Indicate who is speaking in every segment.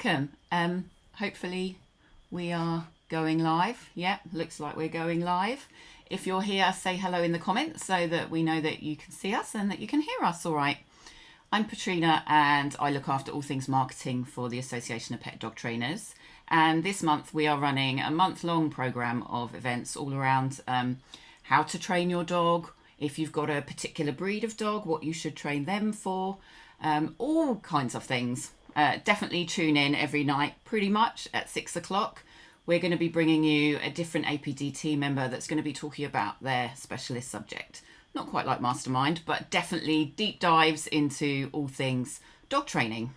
Speaker 1: welcome. Hopefully we are going live. Yeah, looks like we're going live. If you're here, say hello in the comments so that we know that you can see us and that you can hear us all right. I'm Patrina and I look after all things marketing for the Association of Pet Dog Trainers. And this month we are running a month-long program of events all around how to train your dog, if you've got a particular breed of dog, what you should train them for, all kinds of things. Definitely tune in every night, pretty much at 6 o'clock. We're going to be bringing you a different APDT member that's going to be talking about their specialist subject. Not quite like Mastermind, but definitely deep dives into all things dog training.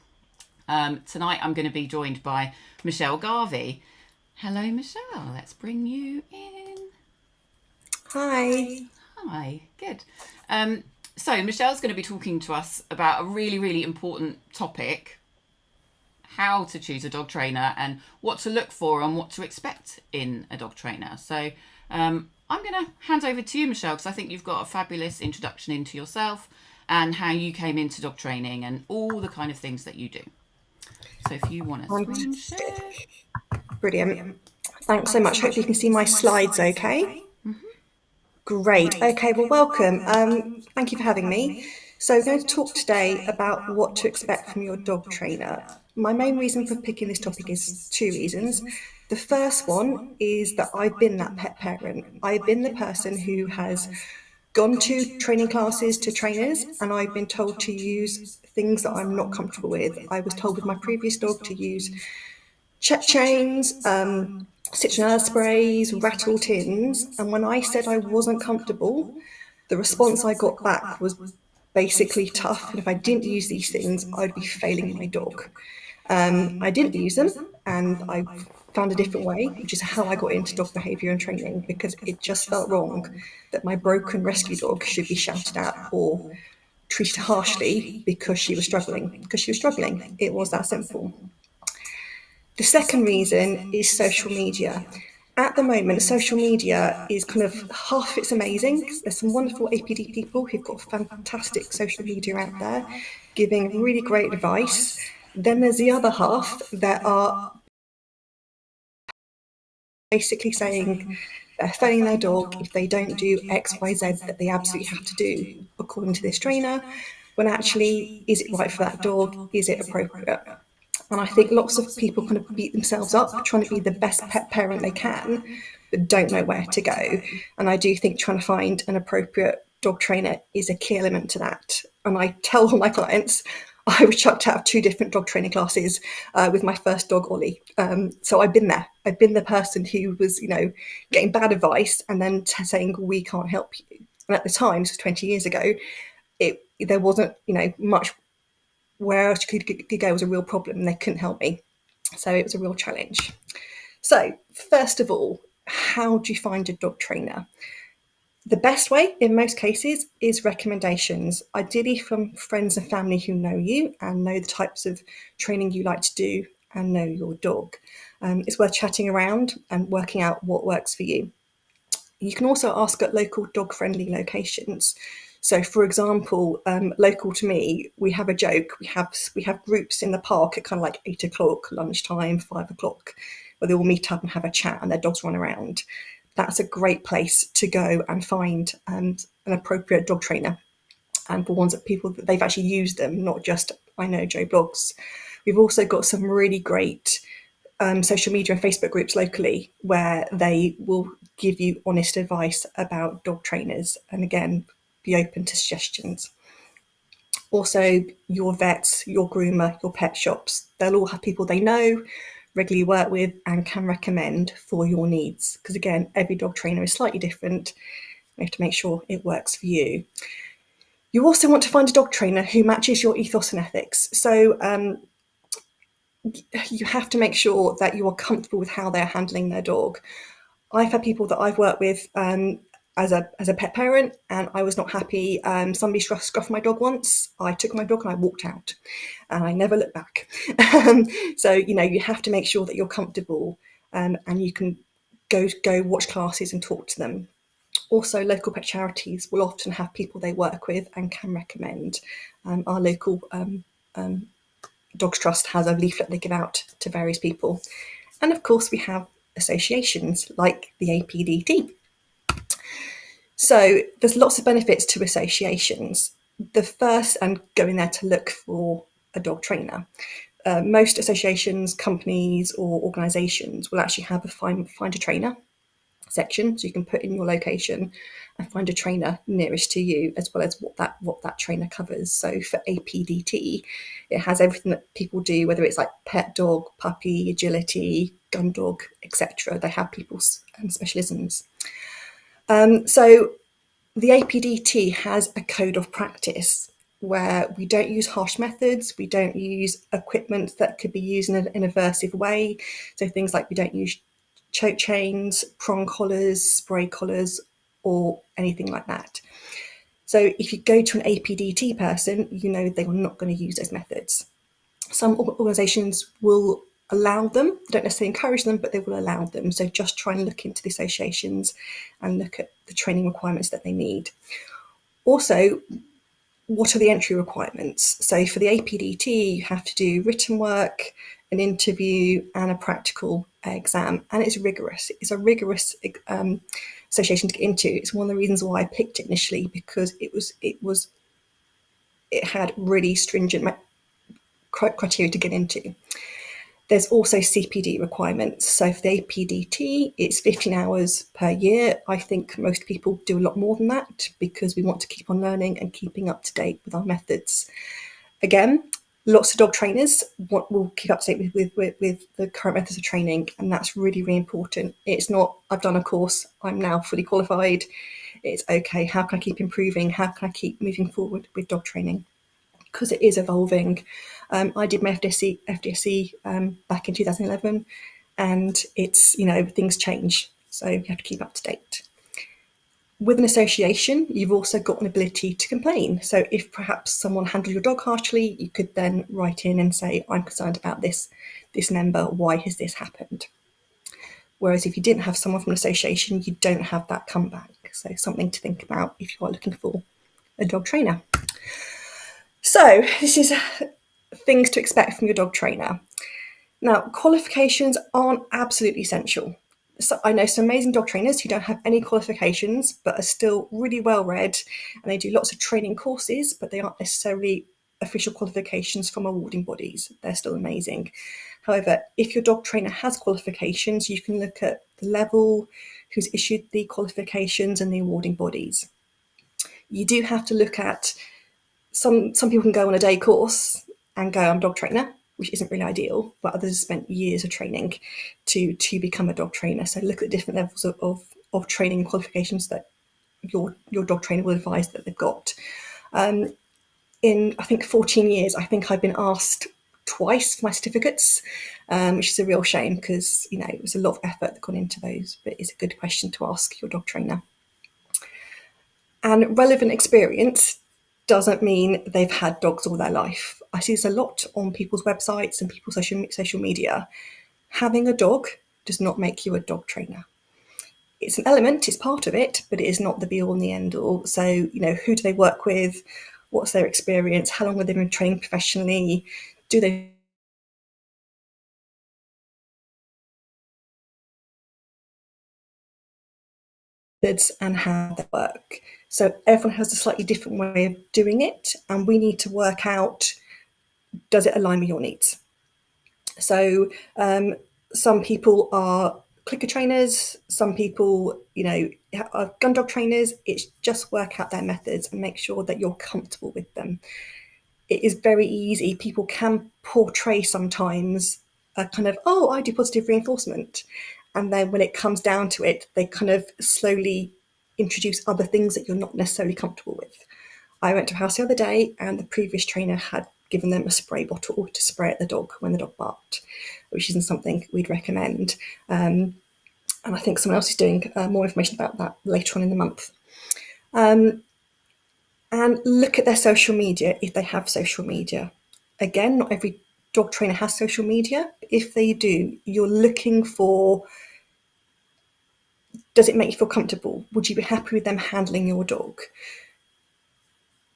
Speaker 1: Tonight I'm going to be joined by Michelle Garvey. Hello, Michelle. Let's bring you in.
Speaker 2: Hi.
Speaker 1: Hi, good. So Michelle's going to be talking to us about a really, really important topic: how to choose a dog trainer and what to look for and what to expect in a dog trainer. So I'm going to hand over to you, Michelle, because I think you've got a fabulous introduction into yourself and how you came into dog training and all the kind of things that you do. So if you want to screen share.
Speaker 2: Brilliant. Thanks so much. Hopefully you can see my slides okay. Great. Okay, well, welcome. Thank you for having me. So we're going to talk today about what to expect from your dog trainer. My main reason for picking this topic is two reasons. The first one is that I've been that pet parent. I've been the person who has gone to training classes to trainers and I've been told to use things that I'm not comfortable with. I was told with my previous dog to use check chains, citronella sprays, rattle tins, and when I said I wasn't comfortable, the response I got back was basically tough, and if I didn't use these things, I'd be failing my dog. I didn't use them, and I found a different way, which is how I got into dog behaviour and training, because it just felt wrong that my broken rescue dog should be shouted at or treated harshly because she was struggling. It was that simple. The second reason is social media. At the moment, social media is kind of half it's amazing. There's some wonderful APD people who've got fantastic social media out there giving really great advice. Then there's the other half that are basically saying they're failing their dog if they don't do X, Y, Z that they absolutely have to do according to this trainer, when actually, is it right for that dog? Is it appropriate? And I think lots of people kind of beat themselves up trying to be the best pet parent they can, but don't know where to go. And I do think trying to find an appropriate dog trainer is a key element to that. And I tell all my clients, I was chucked out of 2 different dog training classes with my first dog, Ollie. So I've been there. I've been the person who was, getting bad advice and then saying, we can't help you. And at the time, so 20 years ago, there wasn't, much where else could go was a real problem and they couldn't help me. So it was a real challenge. So first of all, how do you find a dog trainer? The best way in most cases is recommendations, ideally from friends and family who know you and know the types of training you like to do and know your dog. It's worth chatting around and working out what works for you. You can also ask at local dog-friendly locations. So, for example, local to me, we have a joke. We have groups in the park at kind of like 8 o'clock, lunchtime, 5 o'clock, where they all meet up and have a chat and their dogs run around. That's a great place to go and find an appropriate dog trainer, and for ones that people that they've actually used them, not just I know Joe blogs. We've also got some really great social media and Facebook groups locally where they will give you honest advice about dog trainers and again be open to suggestions. Also, your vets, your groomer, your pet shops, they'll all have people they know, regularly work with and can recommend for your needs, because again every dog trainer is slightly different. You have to make sure it works for you. You also want to find a dog trainer who matches your ethos and ethics. So you have to make sure that you are comfortable with how they're handling their dog. I've had people that I've worked with as a pet parent, and I was not happy. Somebody scruffed my dog once. I took my dog and I walked out, and I never looked back. So you have to make sure that you're comfortable, and you can go watch classes and talk to them. Also, local pet charities will often have people they work with and can recommend. Our local Dogs Trust has a leaflet they give out to various people. And of course, we have associations like the APDT. So there's lots of benefits to associations. The first, and going there to look for a dog trainer. Most associations, companies or organisations will actually have a find a trainer section, so you can put in your location and find a trainer nearest to you, as well as what that trainer covers. So for APDT, it has everything that people do, whether it's like pet dog, puppy, agility, gun dog, etc. They have people's specialisms. So the APDT has a code of practice where we don't use harsh methods, we don't use equipment that could be used in an aversive way. So things like we don't use choke chains, prong collars, spray collars, or anything like that. So if you go to an APDT person, you know they are not going to use those methods. Some organisations will allow them, they don't necessarily encourage them, but they will allow them. So just try and look into the associations and look at the training requirements that they need. Also, what are the entry requirements? So for the APDT, you have to do written work, an interview, and a practical exam, and it's rigorous. It's a rigorous association to get into. It's one of the reasons why I picked it initially, because it had really stringent criteria to get into. There's also CPD requirements. So for the APDT, it's 15 hours per year. I think most people do a lot more than that because we want to keep on learning and keeping up to date with our methods. Again, lots of dog trainers will keep up to date with the current methods of training, and that's really, really important. It's not, I've done a course, I'm now fully qualified. It's okay, how can I keep improving? How can I keep moving forward with dog training? Because it is evolving. I did my FdSc back in 2011, and it's, things change, so you have to keep up to date. With an association, you've also got an ability to complain. So if perhaps someone handled your dog harshly, you could then write in and say, I'm concerned about this member, why has this happened? Whereas if you didn't have someone from an association, you don't have that comeback. So something to think about if you are looking for a dog trainer. So this is things to expect from your dog trainer. Now, qualifications aren't absolutely essential. So I know some amazing dog trainers who don't have any qualifications but are still really well read, and they do lots of training courses, but they aren't necessarily official qualifications from awarding bodies. They're still amazing. However, if your dog trainer has qualifications, you can look at the level, who's issued the qualifications, and the awarding bodies. You do have to look at some people can go on a day course and go, I'm a dog trainer, which isn't really ideal, but others spent years of training to become a dog trainer. So look at different levels of training qualifications that your dog trainer will advise that they've got. In, I think, 14 years, I think I've been asked twice for my certificates, which is a real shame because, it was a lot of effort that gone into those, but it's a good question to ask your dog trainer. And relevant experience doesn't mean they've had dogs all their life. I see this a lot on people's websites and people's social media. Having a dog does not make you a dog trainer. It's an element, it's part of it, but it is not the be-all and the end-all. So, who do they work with? What's their experience? How long have they been training professionally? Do they and how they work? So everyone has a slightly different way of doing it, and we need to work out, does it align with your needs? So some people are clicker trainers, some people, are gun dog trainers. It's just work out their methods and make sure that you're comfortable with them. It is very easy. People can portray sometimes a kind of, oh, I do positive reinforcement. And then when it comes down to it, they kind of slowly introduce other things that you're not necessarily comfortable with. I went to a house the other day and the previous trainer had given them a spray bottle to spray at the dog when the dog barked, which isn't something we'd recommend. And I think someone else is doing more information about that later on in the month. And look at their social media if they have social media. Again, not every dog trainer has social media. If they do, you're looking for, does it make you feel comfortable? Would you be happy with them handling your dog?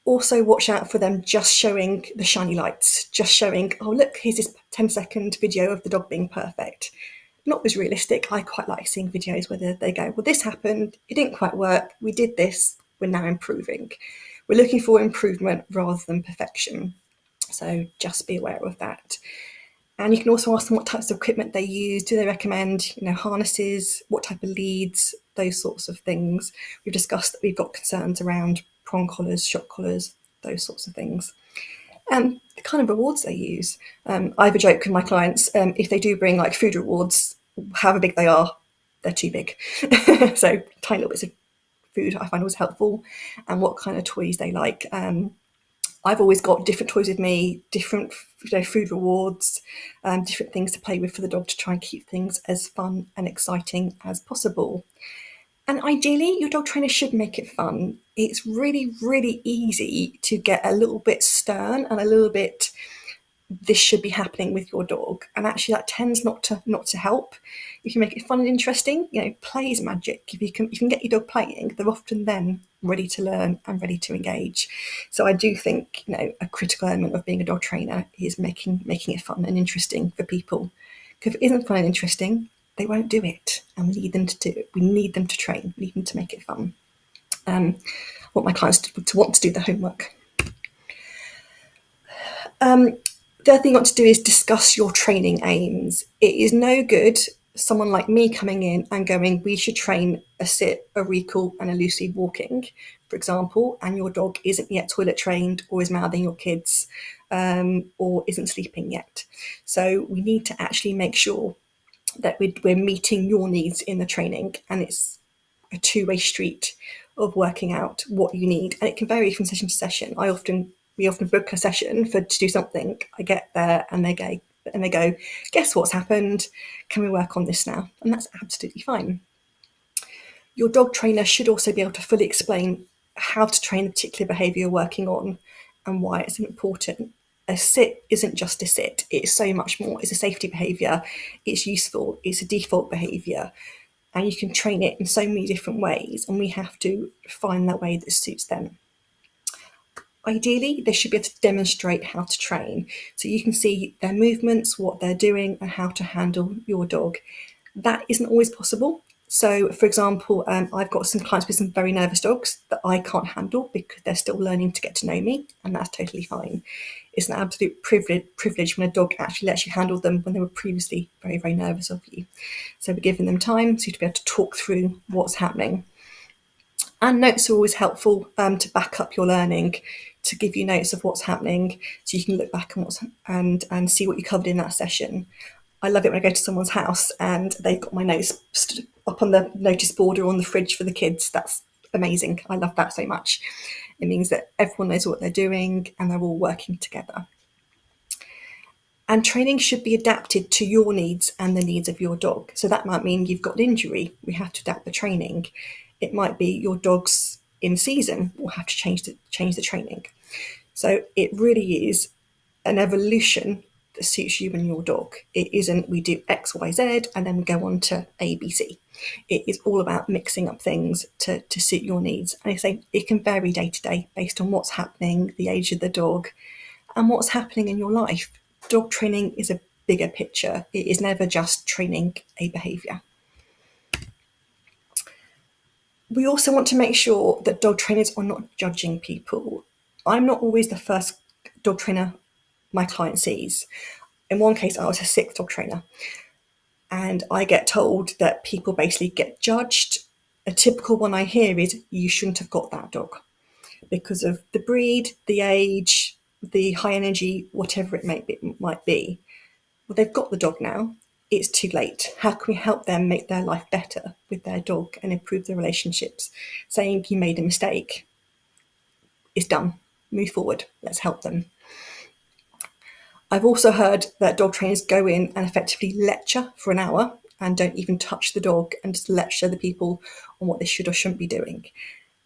Speaker 2: Also watch out for them just showing the shiny lights, just showing, oh look, here's this 10-second video of the dog being perfect. Not as realistic. I quite like seeing videos where they go, well, this happened, it didn't quite work, we did this, we're now improving. We're looking for improvement rather than perfection. So just be aware of that. And you can also ask them what types of equipment they use. Do they recommend, harnesses? What type of leads? Those sorts of things. We've discussed that we've got concerns around prong collars, shock collars, those sorts of things. And the kind of rewards they use. I have a joke with my clients. If they do bring like food rewards, however big they are, they're too big. So tiny little bits of food I find was helpful, and what kind of toys they like. I've always got different toys with me, different food rewards, different things to play with for the dog to try and keep things as fun and exciting as possible. And ideally, your dog trainer should make it fun. It's really, really easy to get a little bit stern and a little bit, this should be happening with your dog. And actually that tends not to help. If you make it fun and interesting, play is magic. If you can get your dog playing, they're often then ready to learn and ready to engage. So I do think, a critical element of being a dog trainer is making it fun and interesting for people. Because if it isn't fun and interesting, they won't do it. And we need them to do it. We need them to train. We need them to make it fun. I want my clients to want to do the homework. The other thing you want to do is discuss your training aims. It is no good someone like me coming in and going, we should train a sit, a recall, and a loose lead walking, for example, and your dog isn't yet toilet trained or is mouthing your kids or isn't sleeping yet. So we need to actually make sure that we're meeting your needs in the training, and it's a two-way street of working out what you need. And it can vary from session to session. We often book a session to do something. I get there and they go, guess what's happened? Can we work on this now? And that's absolutely fine. Your dog trainer should also be able to fully explain how to train the particular behaviour you're working on and why it's important. A sit isn't just a sit. It's so much more. It's a safety behaviour. It's useful. It's a default behaviour. And you can train it in so many different ways, and we have to find that way that suits them. Ideally, they should be able to demonstrate how to train. So you can see their movements, what they're doing, and how to handle your dog. That isn't always possible. So, for example, I've got some clients with some very nervous dogs that I can't handle because they're still learning to get to know me, and that's totally fine. It's an absolute privilege when a dog actually lets you handle them when they were previously very, very nervous of you. So we're giving them time to be able to talk through what's happening. And notes are always helpful to back up your learning, to give you notes of what's happening, so you can look back and see what you covered in that session. I love it when I go to someone's house and they've got my notes up on the notice board or on the fridge for the kids. That's amazing. I love that so much. It means that everyone knows what they're doing and they're all working together. And training should be adapted to your needs and the needs of your dog. So that might mean you've got an injury, we have to adapt the training. It might be your dog's in season, we'll have to change the training. So it really is an evolution that suits you and your dog. It isn't we do X, Y, Z and then we go on to A, B, C. It is all about mixing up things to suit your needs. And I say it can vary day to day based on what's happening, the age of the dog, and what's happening in your life. Dog training is a bigger picture. It is never just training a behaviour. We also want to make sure that dog trainers are not judging people. I'm not always the first dog trainer my client sees. In one case, I was a sixth dog trainer, and I get told that people basically get judged. A typical one I hear is, you shouldn't have got that dog because of the breed, the age, the high energy, whatever it might be. Well, they've got the dog now. It's too late. How can we help them make their life better with their dog and improve their relationships? Saying you made a mistake is done. Move forward. Let's help them. I've also heard that dog trainers go in and effectively lecture for an hour and don't even touch the dog and just lecture the people on what they should or shouldn't be doing.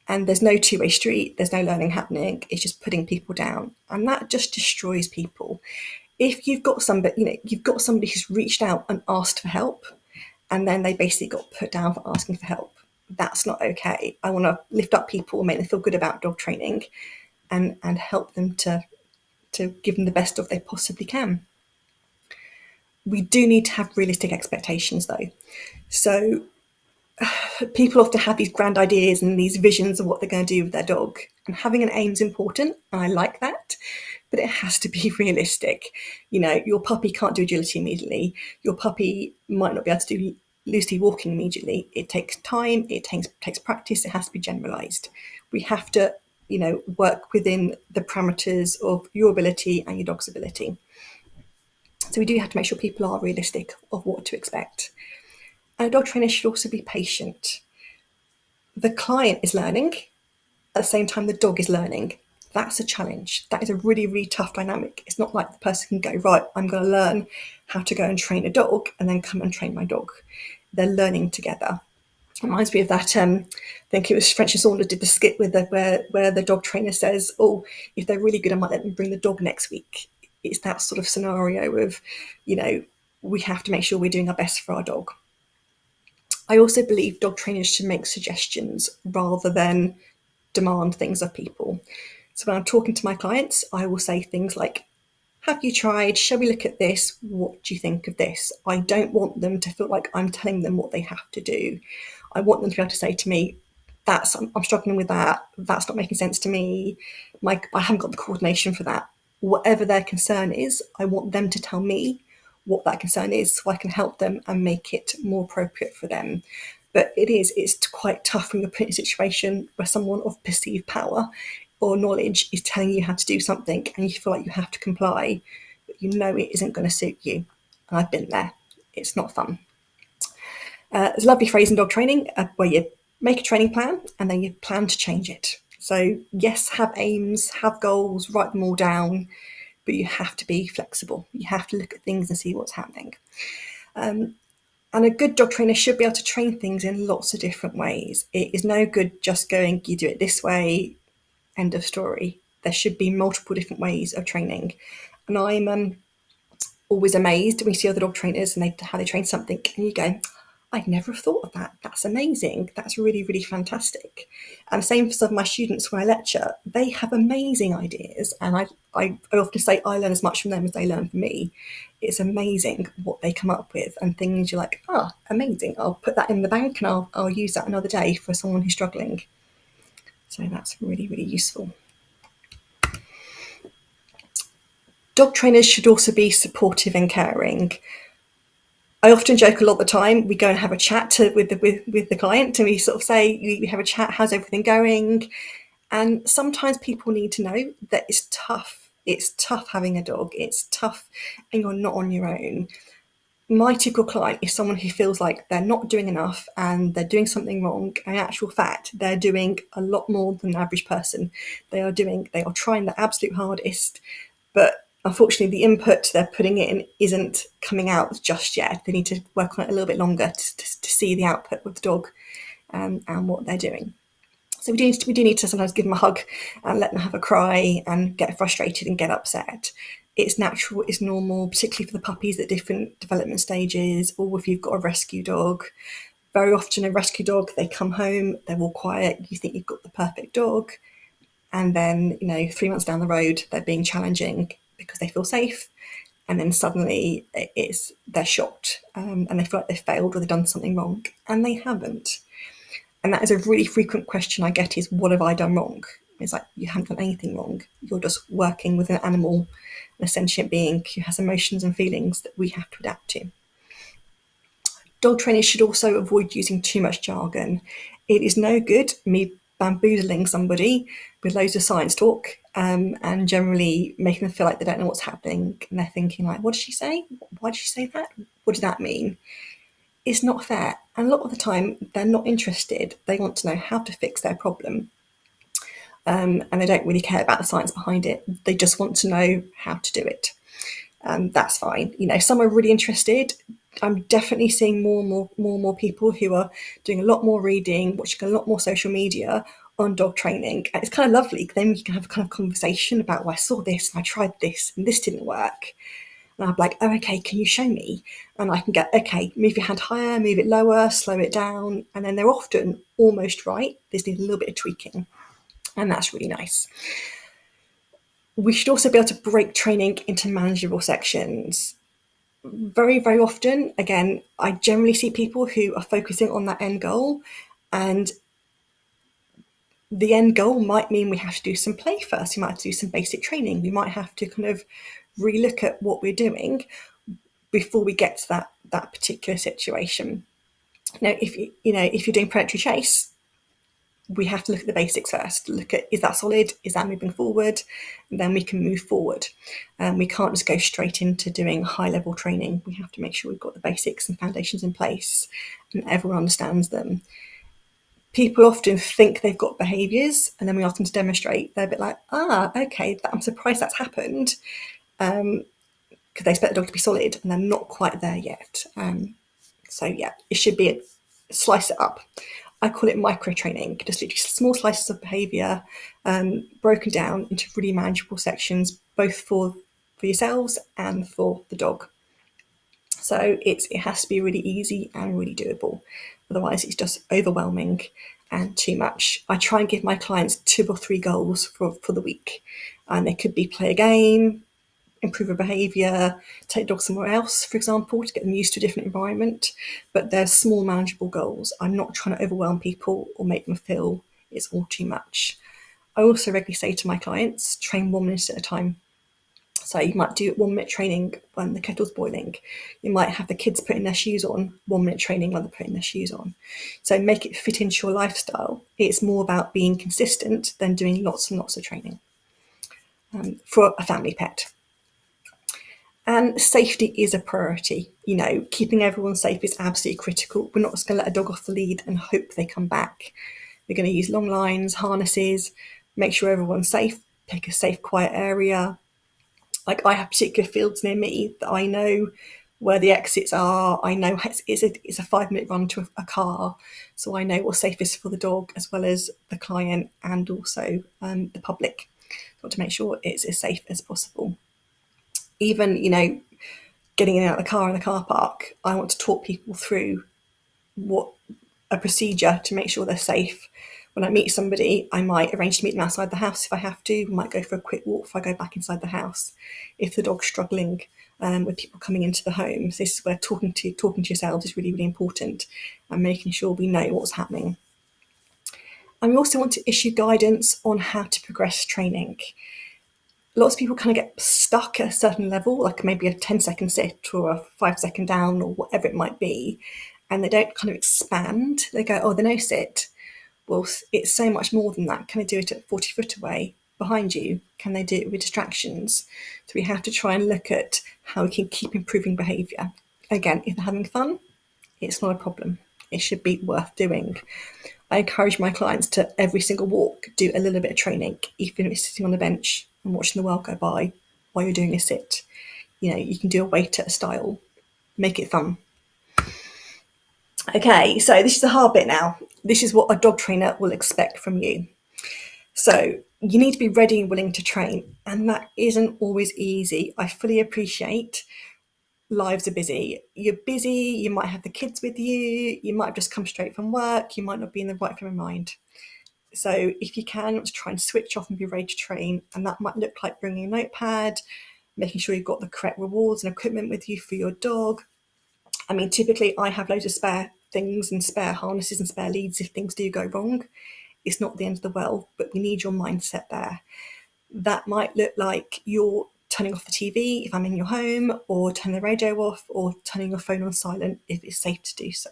Speaker 2: And there's no two-way street. There's no learning happening. It's just putting people down. And that just destroys people. If you've got somebody, who's reached out and asked for help, and then they basically got put down for asking for help, that's not okay. I want to lift up people and make them feel good about dog training. and help them to give them the best dog they possibly can. We do need to have realistic expectations though. So people often have these grand ideas and these visions of what they're going to do with their dog, and having an aim is important, and I like that, but it has to be realistic. You know, your puppy can't do agility immediately. Your puppy might not be able to do loosely walking immediately. It takes time, it takes practice, it has to be generalized. We have to, you know, work within the parameters of your ability and your dog's ability. So we do have to make sure people are realistic of what to expect. And a dog trainer should also be patient. The client is learning, at the same time the dog is learning. That's a challenge. That is a really, really tough dynamic. It's not like the person can go, right, I'm going to learn how to go and train a dog and then come and train my dog. They're learning together. It reminds me of that, I think it was French Saunders did the skit with where the dog trainer says, oh, if they're really good, I might let them bring the dog next week. It's that sort of scenario of, you know, we have to make sure we're doing our best for our dog. I also believe dog trainers should make suggestions rather than demand things of people. So when I'm talking to my clients, I will say things like, have you tried? Shall we look at this? What do you think of this? I don't want them to feel like I'm telling them what they have to do. I want them to be able to say to me, I'm struggling with that. That's not making sense to me. I haven't got the coordination for that. Whatever their concern is, I want them to tell me what that concern is so I can help them and make it more appropriate for them. But it's quite tough when you're put in a situation where someone of perceived power or knowledge is telling you how to do something and you feel like you have to comply, but you know it isn't going to suit you. And I've been there. It's not fun. There's a lovely phrase in dog training where you make a training plan and then you plan to change it. So yes, have aims, have goals, write them all down, but you have to be flexible. You have to look at things and see what's happening. And a good dog trainer should be able to train things in lots of different ways. It is no good just going, you do it this way, end of story. There should be multiple different ways of training. And I'm always amazed when you see other dog trainers and how they train something and you go, I'd never have thought of that. That's amazing. That's really, really fantastic. And same for some of my students when I lecture, they have amazing ideas. And I often say I learn as much from them as they learn from me. It's amazing what they come up with and things you're like, amazing. I'll put that in the bank and I'll use that another day for someone who's struggling. So that's really, really useful. Dog trainers should also be supportive and caring. I often joke a lot of the time, we go and have a chat with the client and we sort of say, we have a chat, how's everything going? And sometimes people need to know that it's tough. It's tough having a dog. It's tough and you're not on your own. My typical client is someone who feels like they're not doing enough and they're doing something wrong. And in actual fact, they're doing a lot more than an average person. They are trying their absolute hardest, but unfortunately, the input they're putting in isn't coming out just yet. They need to work on it a little bit longer to see the output with the dog and what they're doing. So we do need to sometimes give them a hug and let them have a cry and get frustrated and get upset. It's natural, it's normal, particularly for the puppies at different development stages, or if you've got a rescue dog. Very often a rescue dog, they come home, they're all quiet, you think you've got the perfect dog. And then, 3 months down the road, they're being challenging because they feel safe. And then suddenly they're shocked and they feel like they've failed or they've done something wrong. And they haven't. And that is a really frequent question I get is, what have I done wrong? It's like, you haven't done anything wrong. You're just working with an animal, a sentient being who has emotions and feelings that we have to adapt to. Dog trainers should also avoid using too much jargon. It is no good me bamboozling somebody with loads of science talk and generally making them feel like they don't know what's happening. And they're thinking like, what did she say? Why did she say that? What does that mean? It's not fair. And a lot of the time, they're not interested. They want to know how to fix their problem. And they don't really care about the science behind it. They just want to know how to do it. That's fine. Some are really interested. I'm definitely seeing more and more people who are doing a lot more reading, watching a lot more social media on dog training. And it's kind of lovely. Then you can have a kind of conversation about, well, I saw this and I tried this and this didn't work. And I'm like, oh, okay, can you show me? And I can get, okay, move your hand higher, move it lower, slow it down. And then they're often almost right. They just need a little bit of tweaking. And that's really nice. We should also be able to break training into manageable sections. Very, very often, again, I generally see people who are focusing on that end goal, and the end goal might mean we have to do some play first. We might have to do some basic training. We might have to kind of relook at what we're doing before we get to that particular situation. If you're doing predatory chase, we have to look at the basics first. Look at, is that solid? Is that moving forward? And then we can move forward. We can't just go straight into doing high level training. We have to make sure we've got the basics and foundations in place and everyone understands them. People often think they've got behaviours, and then we ask them to demonstrate. They're a bit like, okay, I'm surprised that's happened, because they expect the dog to be solid and they're not quite there yet. So yeah, it should be slice it up. I call it micro training, just literally small slices of behaviour, broken down into really manageable sections, both for yourselves and for the dog. So it has to be really easy and really doable. Otherwise, it's just overwhelming and too much. I try and give my clients 2 or 3 goals for the week. And they could be play a game, improve a behaviour, take the dog somewhere else, for example, to get them used to a different environment. But they're small, manageable goals. I'm not trying to overwhelm people or make them feel it's all too much. I also regularly say to my clients, train 1 minute at a time. So you might do 1 minute training when the kettle's boiling. You might have the kids putting their shoes on, 1 minute training when they're putting their shoes on. So make it fit into your lifestyle. It's more about being consistent than doing lots and lots of training for a family pet. And safety is a priority. Keeping everyone safe is absolutely critical. We're not just going to let a dog off the lead and hope they come back. We're going to use long lines, harnesses, make sure everyone's safe, pick a safe, quiet area. Like, I have particular fields near me that I know where the exits are. I know it's a 5-minute run to a car. So I know what's safest for the dog as well as the client and also the public. So to make sure it's as safe as possible. Even, getting in and out of the car in the car park, I want to talk people through what a procedure to make sure they're safe. When I meet somebody, I might arrange to meet them outside the house if I have to. We might go for a quick walk if I go back inside the house. If the dog's struggling with people coming into the home, so this is where talking to yourselves is really, really important, and making sure we know what's happening. And we also want to issue guidance on how to progress training. Lots of people kind of get stuck at a certain level, like maybe a 10-second sit or a 5-second down or whatever it might be, and they don't kind of expand. They go, oh, the no sit. Well, it's so much more than that. Can they do it at 40 foot away behind you? Can they do it with distractions? So we have to try and look at how we can keep improving behaviour. Again, if they're having fun, it's not a problem. It should be worth doing. I encourage my clients to, every single walk, do a little bit of training, even if it's sitting on the bench and watching the world go by while you're doing a sit. You can do a weight at a style, make it fun. Okay, so this is the hard bit now. This is what a dog trainer will expect from you. So you need to be ready and willing to train, and that isn't always easy. I fully appreciate lives are busy. You're busy, you might have the kids with you, you might have just come straight from work, you might not be in the right frame of mind. So if you can, try and switch off and be ready to train, and that might look like bringing a notepad, making sure you've got the correct rewards and equipment with you for your dog. I mean, typically I have loads of spare things and spare harnesses and spare leads if things do go wrong. It's not the end of the world, but we need your mindset there. That might look like you're turning off the TV if I'm in your home, or turning the radio off, or turning your phone on silent if it's safe to do so.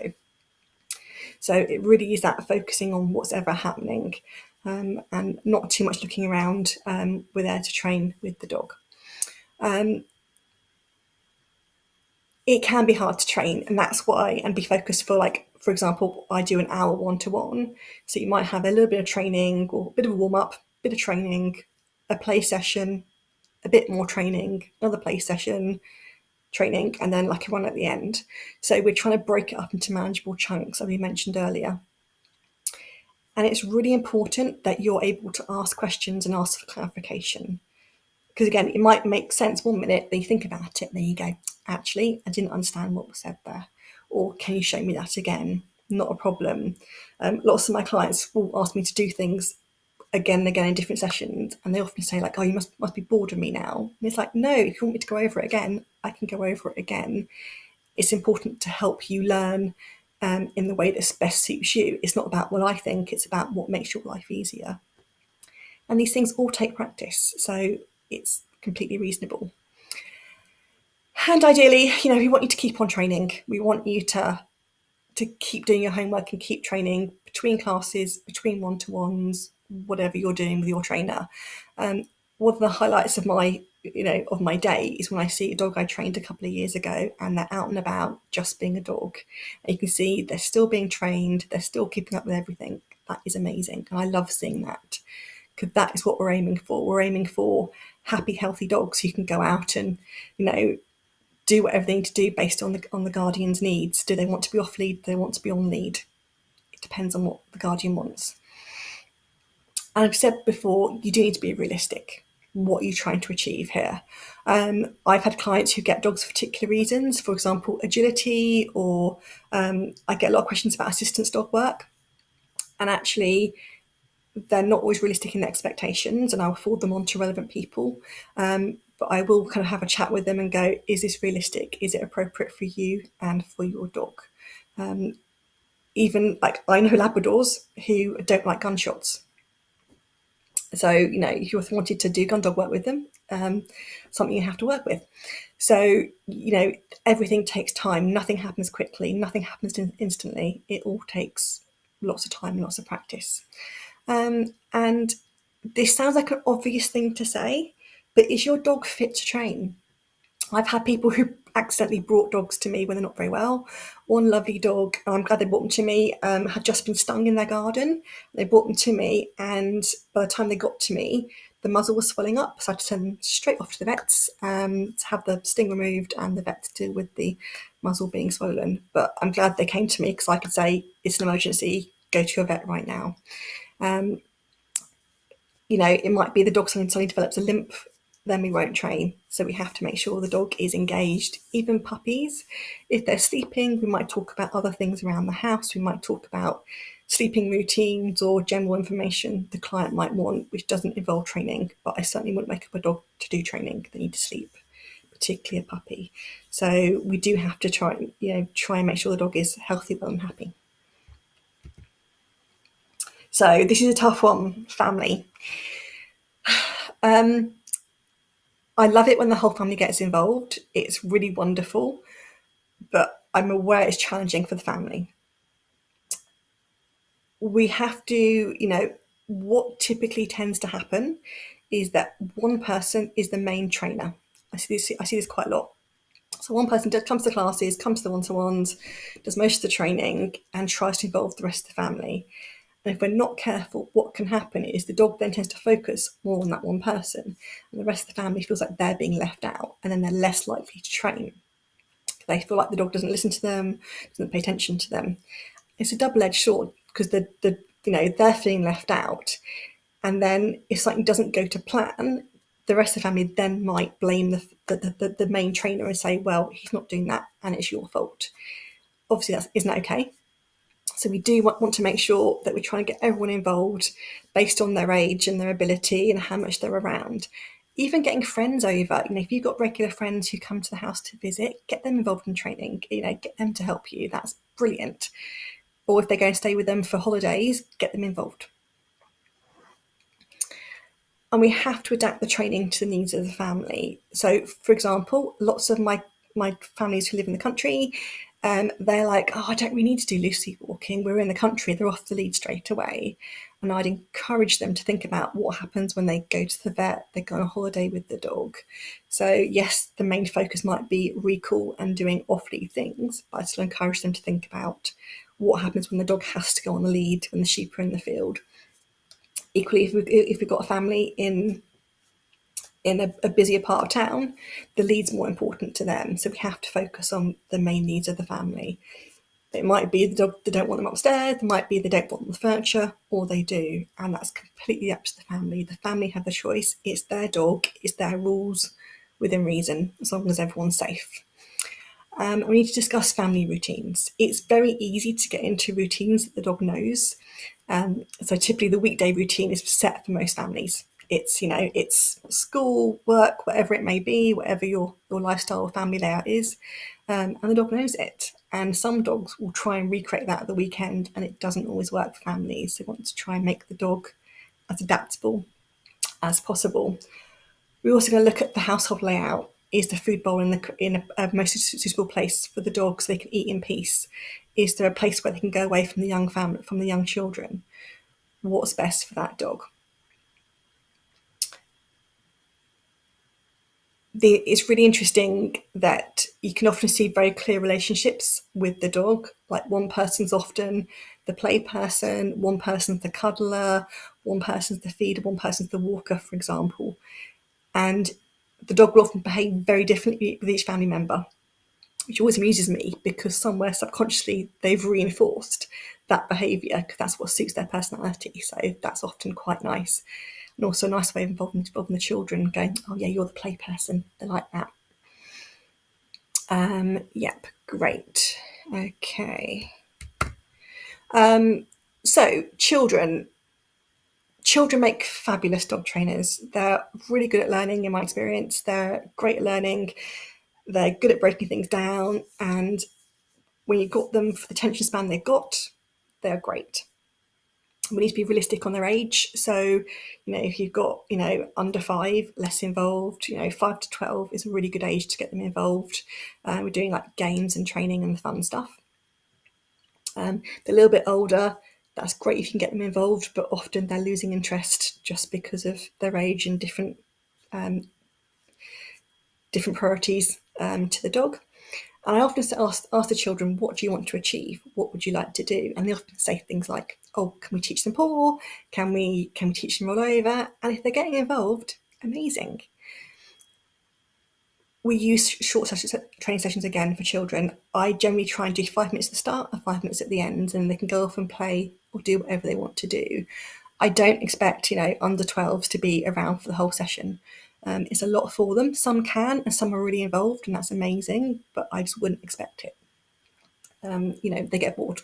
Speaker 2: So it really is that focusing on what's ever happening, and not too much looking around. We're there to train with the dog. It can be hard to train, and that's why, and be focused for, like, for example, I do an hour one-to-one. So you might have a little bit of training or a bit of a warm-up, bit of training, a play session, a bit more training, another play session, training, and then like a one at the end. So we're trying to break it up into manageable chunks, as we mentioned earlier. And it's really important that you're able to ask questions and ask for clarification. Because again, it might make sense 1 minute, then you think about it, and then you go, actually, I didn't understand what was said there. Or can you show me that again? Not a problem. Lots of my clients will ask me to do things again and again in different sessions, and they often say like, oh, you must be bored of me now. And it's like, no, if you want me to go over it again, I can go over it again. It's important to help you learn in the way that best suits you. It's not about what I think, it's about what makes your life easier. And these things all take practice, so it's completely reasonable. And ideally, we want you to keep on training. We want you to keep doing your homework and keep training between classes, between one-to-ones, whatever you're doing with your trainer. One of the highlights of my day is when I see a dog I trained a couple of years ago and they're out and about just being a dog. And you can see they're still being trained, they're still keeping up with everything. That is amazing. And I love seeing that, because that is what we're aiming for. We're aiming for happy, healthy dogs who can go out and, do whatever they need to do based on the guardian's needs. Do they want to be off lead? Do they want to be on lead? It depends on what the guardian wants. And I've said before, you do need to be realistic. What are you trying to achieve here? I've had clients who get dogs for particular reasons, for example, agility, or I get a lot of questions about assistance dog work. And actually, they're not always realistic in their expectations, and I'll forward them on to relevant people. But I will kind of have a chat with them and go, is this realistic? Is it appropriate for you and for your dog? Even like, I know Labradors who don't like gunshots. So, if you wanted to do gun dog work with them, something you have to work with. So, everything takes time. Nothing happens quickly. Nothing happens instantly. It all takes lots of time and lots of practice. And this sounds like an obvious thing to say, but is your dog fit to train? I've had people who accidentally brought dogs to me when they're not very well. One lovely dog, I'm glad they brought them to me, had just been stung in their garden. They brought them to me, and by the time they got to me, the muzzle was swelling up, so I had to send them straight off to the vets to have the sting removed and the vet to deal with the muzzle being swollen. But I'm glad they came to me, because I could say, it's an emergency, go to your vet right now. It might be the dog suddenly develops a limp, then we won't train. So we have to make sure the dog is engaged. Even puppies, if they're sleeping, we might talk about other things around the house. We might talk about sleeping routines or general information the client might want, which doesn't involve training. But I certainly wouldn't make up a dog to do training. They need to sleep, particularly a puppy. So we do have to try and make sure the dog is healthy, well, and happy. So this is a tough one, family. I love it when the whole family gets involved. It's really wonderful, but I'm aware it's challenging for the family. We have to, what typically tends to happen is that one person is the main trainer. I see this quite a lot. So one person comes to classes, comes to the one-to-ones, does most of the training, and tries to involve the rest of the family. And if we're not careful, what can happen is the dog then tends to focus more on that one person, and the rest of the family feels like they're being left out, and then they're less likely to train. They feel like the dog doesn't listen to them, doesn't pay attention to them. It's a double-edged sword, because they're feeling left out, and then if something doesn't go to plan, the rest of the family then might blame the main trainer and say, well, he's not doing that and it's your fault. Obviously, isn't that okay? So we do want to make sure that we're trying to get everyone involved based on their age and their ability and how much they're around. Even getting friends over, if you've got regular friends who come to the house to visit, get them involved in training, get them to help you. That's brilliant. Or if they're going to stay with them for holidays, get them involved. And we have to adapt the training to the needs of the family. So, for example, lots of my families who live in the country, they're like, oh, I don't really need to do loose lead walking. We're in the country, they're off the lead straight away. And I'd encourage them to think about what happens when they go to the vet, they go on a holiday with the dog. So yes, the main focus might be recall and doing off-lead things, but I still encourage them to think about what happens when the dog has to go on the lead when the sheep are in the field. Equally, if we've got a family in a busier part of town, the lead's more important to them. So we have to focus on the main needs of the family. It might be the dog, they don't want them upstairs, it might be they don't want the furniture, or they do. And that's completely up to the family. The family have the choice. It's their dog, it's their rules within reason, as long as everyone's safe. We need to discuss family routines. It's very easy to get into routines that the dog knows. So typically the weekday routine is set for most families. It's, it's school, work, whatever it may be, whatever your lifestyle or family layout is, and the dog knows it. And some dogs will try and recreate that at the weekend, and it doesn't always work for families. They want to try and make the dog as adaptable as possible. We're also going to look at the household layout. Is the food bowl in a most suitable place for the dog so they can eat in peace? Is there a place where they can go away from the young family, from the young children? What's best for that dog? It's really interesting that you can often see very clear relationships with the dog. Like one person's often the play person, one person's the cuddler, one person's the feeder, one person's the walker, for example. And the dog will often behave very differently with each family member, which always amuses me because somewhere subconsciously they've reinforced that behaviour because that's what suits their personality. So that's often quite nice. And also a nice way of involving the children, going, oh yeah, you're the play person. They like that. Yep, great. Okay. So children make fabulous dog trainers. They're really good at learning in my experience. They're great at learning. They're good at breaking things down. And when you got them for the attention span they've got, they're great. We need to be realistic on their age. So, if you've got, under 5, less involved, 5 to 12 is a really good age to get them involved. We're doing like games and training and fun stuff. They're a little bit older. That's great if you can get them involved, but often they're losing interest just because of their age and different priorities to the dog. And I often ask the children, what do you want to achieve? What would you like to do? And they often say things like, oh, can we teach them paw? Can we teach them roll over? And if they're getting involved, amazing. We use short training sessions again for children. I generally try and do 5 minutes at the start and 5 minutes at the end, and they can go off and play or do whatever they want to do. I don't expect, under 12s to be around for the whole session. It's a lot for them. Some can, and some are really involved, and that's amazing, but I just wouldn't expect it. They get bored.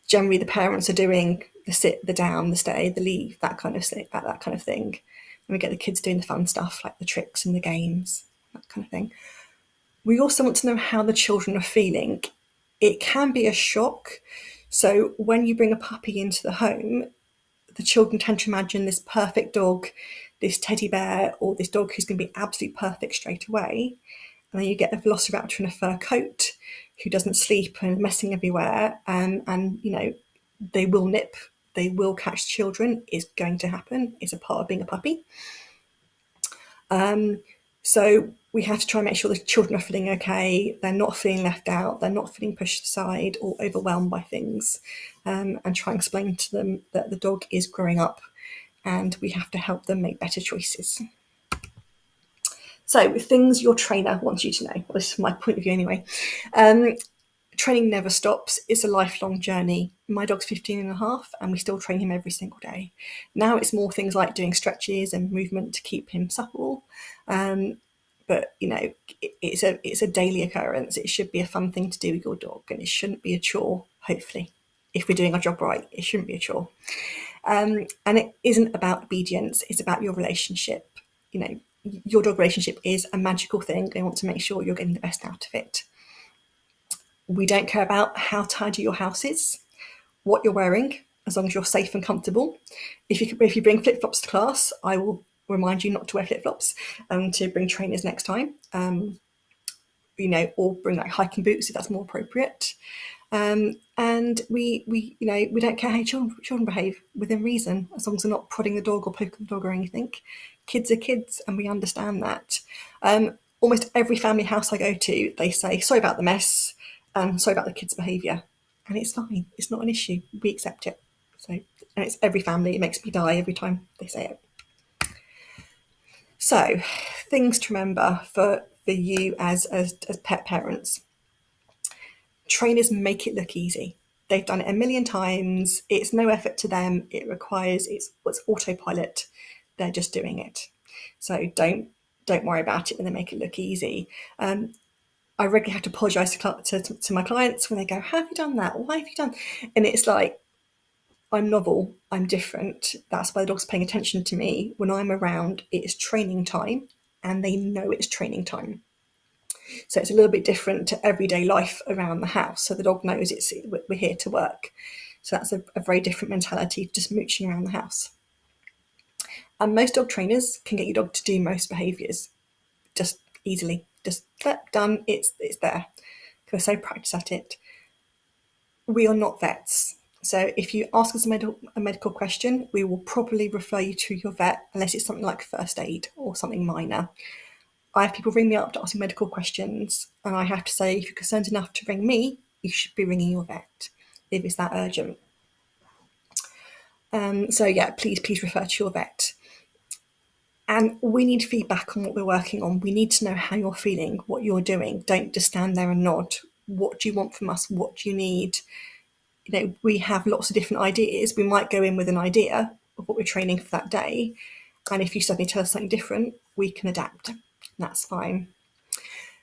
Speaker 2: Generally, the parents are doing the sit, the down, the stay, the leave, that kind of thing. And we get the kids doing the fun stuff like the tricks and the games, that kind of thing. We also want to know how the children are feeling. It can be a shock. So when you bring a puppy into the home, the children tend to imagine this perfect dog, this teddy bear, or this dog who's going to be absolutely perfect straight away. And then you get a velociraptor in a fur coat who doesn't sleep and messing everywhere. And they will nip, they will catch children. It's going to happen. It's a part of being a puppy. So we have to try and make sure the children are feeling okay. They're not feeling left out. They're not feeling pushed aside or overwhelmed by things. And try and explain to them that the dog is growing up and we have to help them make better choices. So things your trainer wants you to know. Well, this is my point of view anyway. Training never stops. It's a lifelong journey. My dog's 15 and a half and we still train him every single day. Now it's more things like doing stretches and movement to keep him supple. But it's a daily occurrence. It should be a fun thing to do with your dog, and it shouldn't be a chore, hopefully. If we're doing our job right, it shouldn't be a chore. And it isn't about obedience, it's about your relationship. Your dog relationship is a magical thing. They want to make sure you're getting the best out of it. We don't care about how tidy your house is, what you're wearing, as long as you're safe and comfortable. If you bring flip-flops to class, I will remind you not to wear flip-flops, to bring trainers next time, or bring like hiking boots if that's more appropriate. And we don't care how children behave within reason, as long as they're not prodding the dog or poking the dog or anything. Kids are kids, and we understand that. Almost every family house I go to, they say, sorry about the mess, sorry about the kids' behaviour. And it's fine. It's not an issue. We accept it. So, and it's every family. It makes me die every time they say it. So, things to remember for you as pet parents. Trainers make it look easy. They've done it a million times. It's no effort to them. It's autopilot. They're just doing it. So don't worry about it when they make it look easy. I regularly have to apologise to my clients when they go, how have you done that? Why have you done? And it's like, I'm novel, I'm different. That's why the dog's paying attention to me. When I'm around, it's training time, and they know it's training time. So it's a little bit different to everyday life around the house. So the dog knows we're here to work. So that's a very different mentality, just mooching around the house. And most dog trainers can get your dog to do most behaviours just easily. Just done, it's there. Because they're so practiced at it. We are not vets. So if you ask us a medical question, we will probably refer you to your vet, unless it's something like first aid or something minor. I have people ring me up to ask me medical questions, and I have to say, if you're concerned enough to ring me, you should be ringing your vet if it's that urgent. So yeah, please refer to your vet. And we need feedback on what we're working on. We need to know how you're feeling, what you're doing. Don't just stand there and nod. What do you want from us? What do you need? You know, we have lots of different ideas. We might go in with an idea of what we're training for that day. And if you suddenly tell us something different, we can adapt. And that's fine.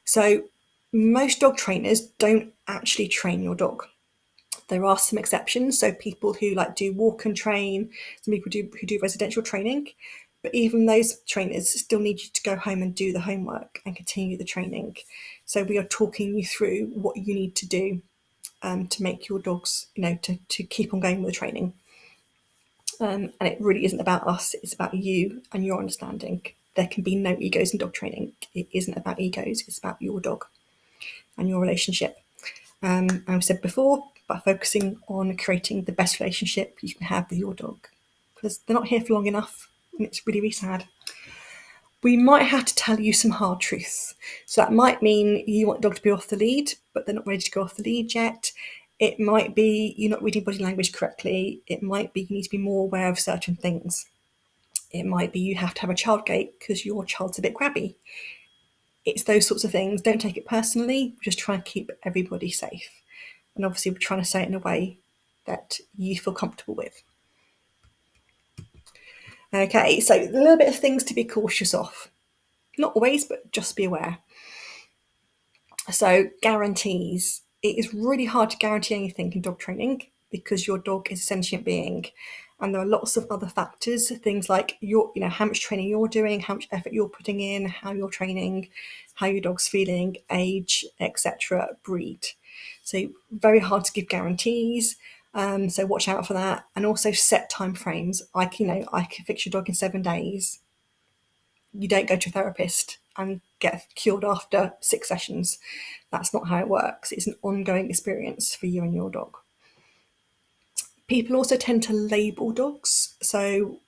Speaker 2: So most dog trainers don't actually train your dog. There are some exceptions. So people who do walk and train, some people who do residential training. But even those trainers still need you to go home and do the homework and continue the training. So we are talking you through what you need to do to make your dogs, to keep on going with the training. And it really isn't about us, it's about you and your understanding. There can be no egos in dog training. It isn't about egos, it's about your dog and your relationship. I've said before, by focusing on creating the best relationship you can have with your dog, because they're not here for long enough, and it's really, really sad. We might have to tell you some hard truths. So that might mean you want the dog to be off the lead, but they're not ready to go off the lead yet. It might be you're not reading body language correctly. It might be you need to be more aware of certain things. It might be you have to have a child gate because your child's a bit grabby. It's those sorts of things. Don't take it personally. We're just trying to keep everybody safe. And obviously we're trying to say it in a way that you feel comfortable with. Okay, so a little bit of things to be cautious of. Not always, but just be aware. So guarantees. It is really hard to guarantee anything in dog training because your dog is a sentient being. And there are lots of other factors, things like how much training you're doing, how much effort you're putting in, how you're training, how your dog's feeling, age, etc., breed. So very hard to give guarantees. So watch out for that. And also set time frames. I can fix your dog in 7 days. You don't go to a therapist and get cured after 6 sessions. That's not how it works. It's an ongoing experience for you and your dog. People also tend to label dogs. So,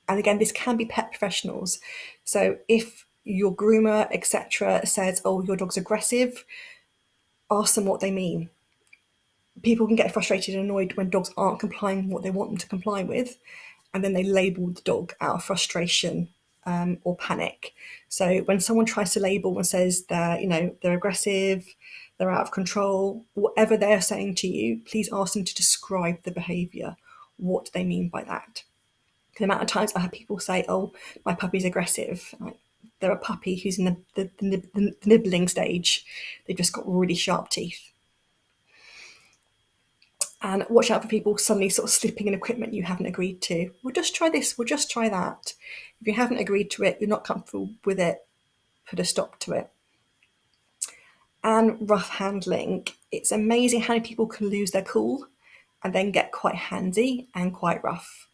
Speaker 2: and again, this can be pet professionals. So if your groomer, etc., says, oh, your dog's aggressive, ask them what they mean. People can get frustrated and annoyed when dogs aren't complying with what they want them to comply with, and then they label the dog out of frustration or panic. So when someone tries to label and says they're aggressive, they're out of control, whatever they're saying to you, please ask them to describe the behaviour. What do they mean by that? The amount of times I have people say, oh, my puppy's aggressive. They're a puppy who's in the nibbling stage. They've just got really sharp teeth. And watch out for people suddenly sort of slipping in equipment you haven't agreed to. We'll just try this, we'll just try that. If you haven't agreed to it, you're not comfortable with it, put a stop to it. And rough handling. It's amazing how many people can lose their cool and then get quite handsy and quite rough.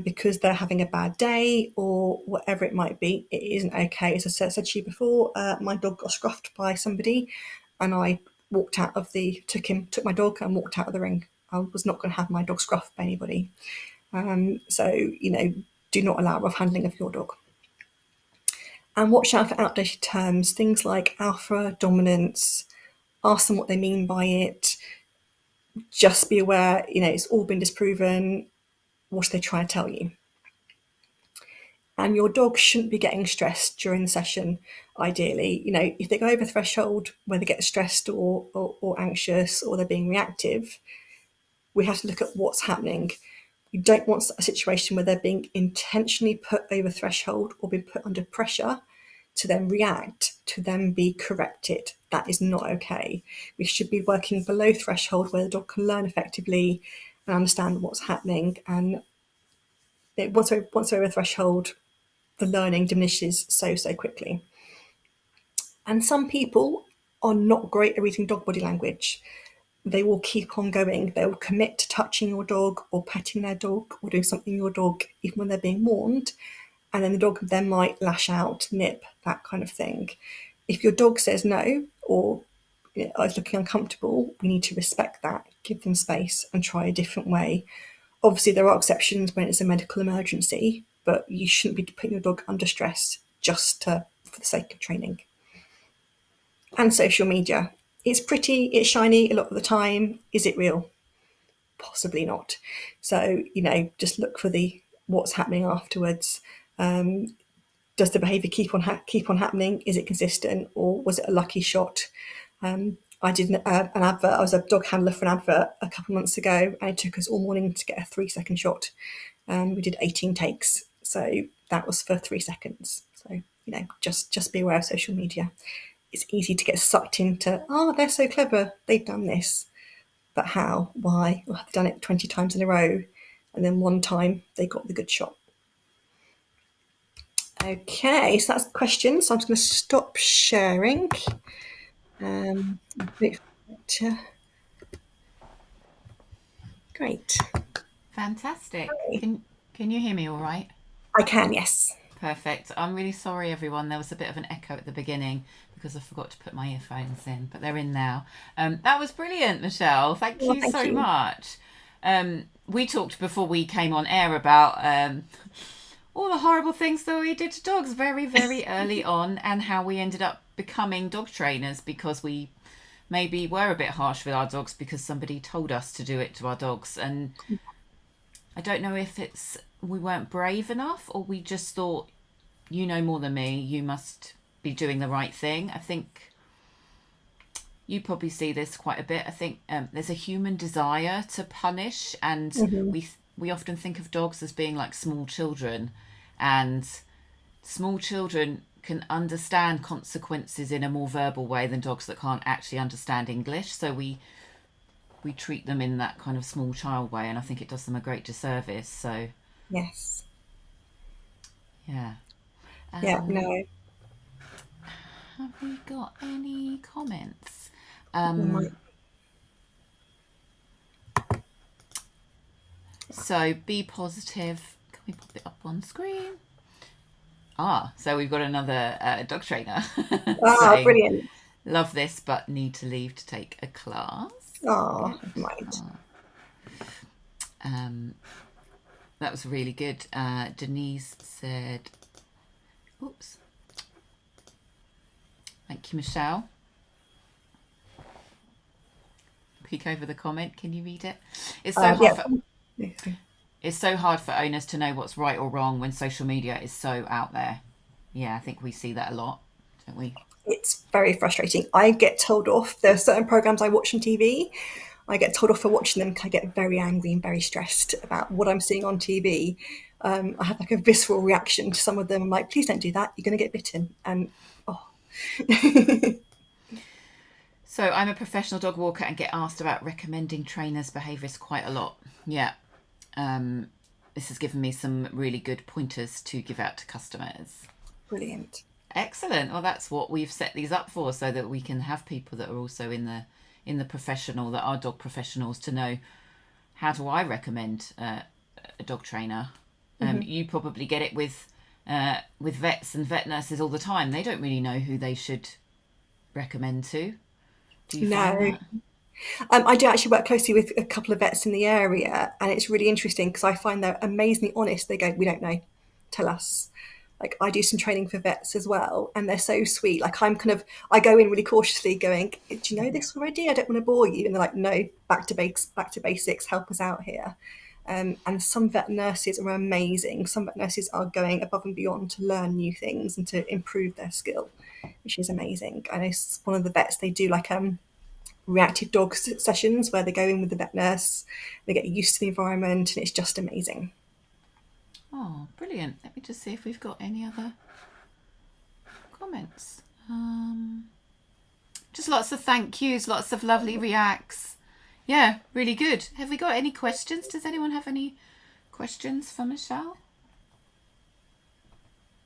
Speaker 2: Because they're having a bad day or whatever it might be. It isn't okay. As I said to you before, my dog got scruffed by somebody and I walked out of took my dog and walked out of the ring. I was not going to have my dog scruffed by anybody. So, do not allow rough handling of your dog. And watch out for outdated terms, things like alpha, dominance. Ask them what they mean by it. Just be aware, it's all been disproven. What are they trying to tell you? And your dog shouldn't be getting stressed during the session, ideally. If they go over threshold where they get stressed or anxious or they're being reactive, we have to look at what's happening. You don't want a situation where they're being intentionally put over threshold or being put under pressure to then react, to then be corrected. That is not okay. We should be working below threshold where the dog can learn effectively and understand what's happening. And once they're over a threshold, the learning diminishes so quickly. And some people are not great at reading dog body language. They will keep on going. They will commit to touching your dog or petting their dog or doing something to your dog even when they're being warned. And then the dog then might lash out, nip, that kind of thing. If your dog says no or is looking uncomfortable, we need to respect that, give them space and try a different way. Obviously, there are exceptions when it's a medical emergency, but you shouldn't be putting your dog under stress just for the sake of training. And social media. It's pretty, it's shiny a lot of the time. Is it real? Possibly not. So, just look for what's happening afterwards. Does the behaviour keep on happening? Is it consistent, or was it a lucky shot? I did an advert. I was a dog handler for an advert a couple of months ago, and it took us all morning to get a 3-second shot. We did 18 takes, so that was for 3 seconds. So just be aware of social media. It's easy to get sucked into, they're so clever, they've done this, but how? Why? Well, they've done it 20 times in a row, and then one time they got the good shot. Okay, so that's the question. So I'm just going to stop sharing. Great.
Speaker 1: Fantastic. Can you hear me all right?
Speaker 2: I can, yes.
Speaker 1: Perfect. I'm really sorry, everyone. There was a bit of an echo at the beginning because I forgot to put my earphones in, but they're in now. That was brilliant, Michelle. Thank you so much. We talked before we came on air about all the horrible things that we did to dogs very, very early on, and how we ended up becoming dog trainers because we maybe were a bit harsh with our dogs because somebody told us to do it to our dogs. And I don't know if we weren't brave enough, or we just thought, you know more than me, you must be doing the right thing. I think you probably see this quite a bit. I think there's a human desire to punish, and we often think of dogs as being like small children, and small children can understand consequences in a more verbal way than dogs that can't actually understand English. So we treat them in that kind of small child way, and I think it does them a great disservice. So
Speaker 2: yes,
Speaker 1: yeah.
Speaker 2: No.
Speaker 1: Have we got any comments? So be positive. Can we pop it up on screen? So we've got another dog trainer.
Speaker 2: Brilliant.
Speaker 1: Love this, but need to leave to take a class.
Speaker 2: Right.
Speaker 1: That was really good. Denise said, oops. Thank you, Michelle. Peek over the comment. Can you read it? It's so hard it's so hard for owners to know what's right or wrong when social media is so out there. Yeah, I think we see that a lot, don't we?
Speaker 2: It's very frustrating. I get told off. There are certain programs I watch on TV. I get told off for watching them because I get very angry and very stressed about what I'm seeing on TV. I have like a visceral reaction to some of them. I'm like, please don't do that. You're going to get bitten. And
Speaker 1: So I'm a professional dog walker and get asked about recommending trainers' behaviours quite a lot. Yeah. This has given me some really good pointers to give out to customers.
Speaker 2: Brilliant.
Speaker 1: Excellent. Well, that's what we've set these up for, so that we can have people that are also in the professional, that are dog professionals, to know, how do I recommend a dog trainer? You probably get it with vets and vet nurses all the time. They don't really know who they should recommend to. Do you find that?
Speaker 2: I do actually work closely with a couple of vets in the area, and it's really interesting because I find they're amazingly honest. They go, we don't know, tell us. Like, I do some training for vets as well, and they're so sweet. Like, I go in really cautiously going, do you know this already? I don't want to bore you. And they're like, no, back to basics, help us out here. And some vet nurses are amazing. Some vet nurses are going above and beyond to learn new things and to improve their skill, which is amazing. I know one of the vets, they do like reactive dog sessions where they go in with the vet nurse, they get used to the environment, and it's just amazing.
Speaker 1: Oh, brilliant. Let me just see if we've got any other comments. Just lots of thank yous, lots of lovely reacts. Yeah, really good. Have we got any questions? Does anyone have any questions for Michelle?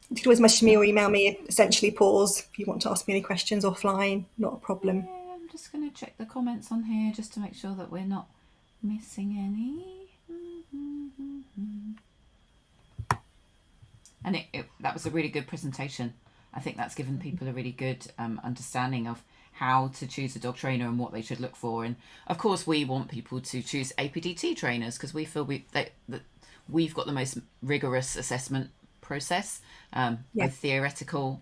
Speaker 2: You can always message me or email me, essentially Paws, if you want to ask me any questions offline, not a problem.
Speaker 1: Yeah, I'm just going to check the comments on here just to make sure that we're not missing any. And that was a really good presentation. I think that's given people a really good understanding of how to choose a dog trainer and what they should look for. And of course, we want people to choose APDT trainers because we feel that we've got the most rigorous assessment process, both theoretical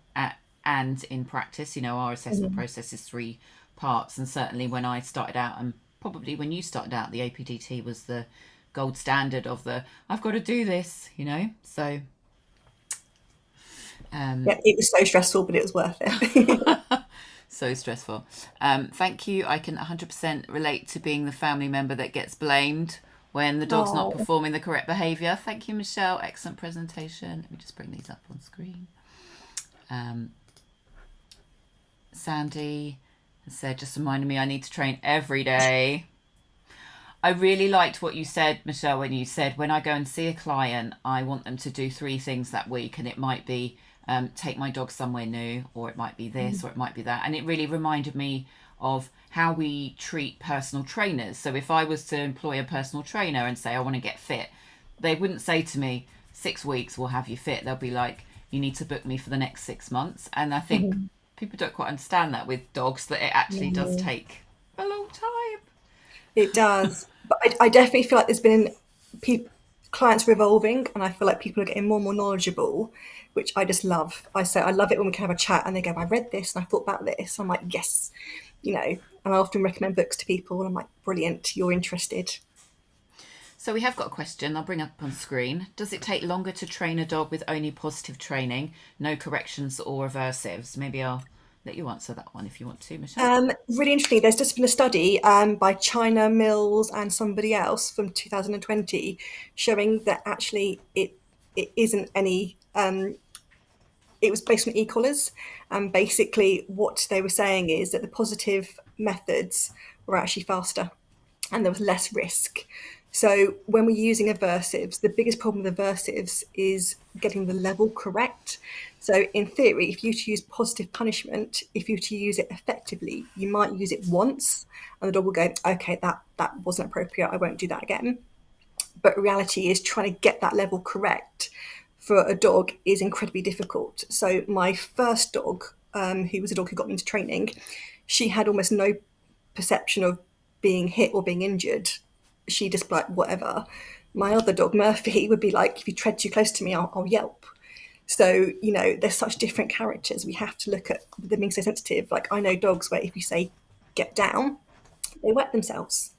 Speaker 1: and in practice. You know, our assessment process is 3 parts. And certainly when I started out, and probably when you started out, the APDT was the gold standard of I've got to do this, you know, so...
Speaker 2: yeah, it was so stressful, but it was worth it.
Speaker 1: So stressful. Thank you. I can 100% relate to being the family member that gets blamed when the dog's not performing the correct behaviour. Thank you, Michelle. Excellent presentation. Let me just bring these up on screen. Sandy said, just reminded me I need to train every day. I really liked what you said, Michelle, when you said, when I go and see a client, I want them to do 3 things that week, and it might be take my dog somewhere new, or it might be this, or it might be that. And it really reminded me of how we treat personal trainers. So if I was to employ a personal trainer and say, I want to get fit, they wouldn't say to me, 6 weeks will have you fit. They'll be like, you need to book me for the next 6 months. And I think people don't quite understand that with dogs, that it actually does take a long time.
Speaker 2: It does. But I definitely feel like there's been clients are evolving, and I feel like people are getting more and more knowledgeable, which I just love. I love it when we can have a chat and they go, I read this and I thought about this. I'm like, yes, you know, and I often recommend books to people and I'm like, brilliant, you're interested.
Speaker 1: So we have got a question I'll bring up on screen. Does it take longer to train a dog with only positive training, no corrections or aversives? Maybe I'll let you answer that one if you want to, Michelle.
Speaker 2: Really interesting. There's just been a study by China, Mills and somebody else from 2020 showing that actually it isn't any... it was based on e-collars, and basically what they were saying is that the positive methods were actually faster and there was less risk. So when we're using aversives, the biggest problem with aversives is getting the level correct. So in theory, if you were to use positive punishment, if you were to use it effectively, you might use it once and the dog will go, okay, that wasn't appropriate, I won't do that again. But reality is trying to get that level correct for a dog is incredibly difficult. So my first dog, who was a dog who got me into training, she had almost no perception of being hit or being injured. She just like, whatever. My other dog, Murphy, would be like, if you tread too close to me, I'll yelp. So, you know, there's such different characters. We have to look at them being so sensitive. Like I know dogs where if you say, get down, they wet themselves.